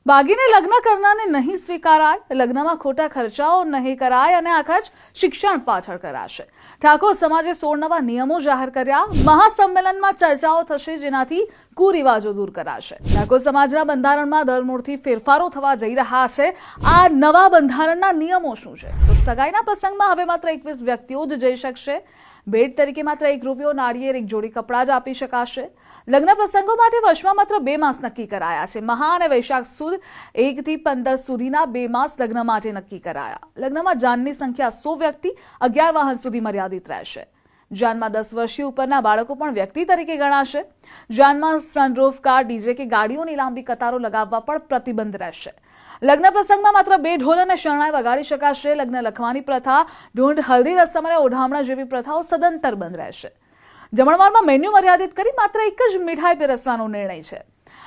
બાગીને લગ્ન કરનારને નહીં સ્વીકારાય, લગ્નમાં ખોટા ખર્ચાઓ નહીં કરાય અને આ ખર્ચ શિક્ષણ પાછળ કરાશે. ઠાકોર સમાજે 16 નવા નિયમો જાહેર કર્યા. મહાસંમેલનમાં ચર્ચાઓ થશે, જેનાથી કુરિવાજો દૂર કરાશે. ઠાકોર સમાજના બંધારણમાં ધરમૂળથી ફેરફારો થવા જઈ રહ્યા છે. આ નવા બંધારણના નિયમો શું છે? તો સગાઈના પ્રસંગમાં હવે માત્ર 21 વ્યક્તિઓ જ જઈ શકશે. ભેટ તરીકે માત્ર ₹1, નાળિયેર, એક જોડી કપડાં જ આપી શકાશે. લગ્ન પ્રસંગો માટે વર્ષમાં માત્ર 2 માસ નક્કી કરાયા છે. મહા અને વૈશાખ સુદ 1 થી 15 સુધીના 2 માસ લગ્ન માટે નક્કી કરાયા. લગ્નમાં જાનની સંખ્યા 100 વ્યક્તિ, 11 વાહન સુધી મર્યાદિત રહેશે. જાનમાં 10 વર્ષથી ઉપરના બાળકો પણ વ્યક્તિ તરીકે ગણાશે. જાનમાં સનરૂફ કાર, ડીજે કે ગાડીઓની લાંબી કતારો લગાવવા પણ પ્રતિબંધ રહેશે. લગ્ન પ્રસંગમાં માત્ર 2 ઢોલ અને શરણાઈ વગાડી શકાશે. લગ્ન લખવાની પ્રથા, ઢૂંઢ, હલ્દી રસમ અને ઓઢામણા જેવી પ્રથાઓ સદંતર બંધ રહેશે. જમણવારમાં મેન્યુ મર્યાદિત કરી માત્ર એક જ મીઠાઈ પીરસવાનો નિર્ણય છે.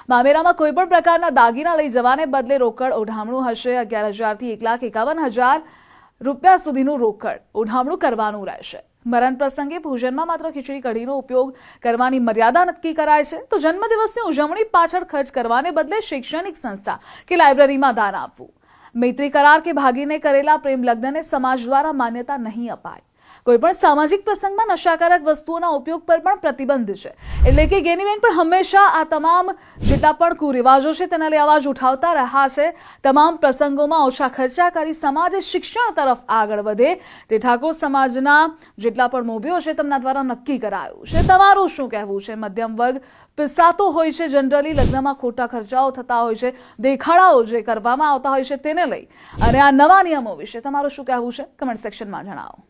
મામેરામાં કોઈ પણ પ્રકારના દાગીના લઈ જવાને બદલે રોકડ ઓઢામણું હશે. 11,000 થી 1,51,000 રૂપિયા સુધીનું રોકડ ઓઢામણું કરવાનું રહેશે. મરણ પ્રસંગે ભોજનમાં માત્ર ખીચડી કઢીનો ઉપયોગ કરવાની મર્યાદા નક્કી કરાય છે. તો જન્મદિવસની ઉજવણી પાછળ ખર્ચ કરવાને બદલે શૈક્ષણિક સંસ્થા કે લાઇબ્રેરીમાં દાન આપવું. મૈત્રી કરાર કે ભાગીને કરેલા પ્રેમ લગ્નને સમાજ દ્વારા માન્યતા નહીં અપાય. કોઈપણ સામાજિક પ્રસંગમાં નશાકારક વસ્તુઓના ઉપયોગ પર પણ પ્રતિબંધ છે. એટલે કે ગેનીબેન પણ હંમેશા આ તમામ જેટલા પણ કુરિવાજો છે તેના લઈ અવાજ ઉઠાવતા રહ્યા છે. તમામ પ્રસંગોમાં ઓછા ખર્ચા કરી સમાજ શિક્ષણ તરફ આગળ વધે તે ઠાકોર સમાજના જેટલા પણ મોભીઓ છે તેમના દ્વારા નક્કી કરાયું છે. તમારું શું કહેવું છે? મધ્યમ વર્ગ પિસાતો હોય છે. જનરલી લગ્નમાં ખોટા ખર્ચાઓ થતા હોય છે, દેખાડાઓ જે કરવામાં આવતા હોય છે તેને લઈ અને આ નવા નિયમો વિશે તમારું શું કહેવું છે? કમેન્ટ સેક્શનમાં જણાવો.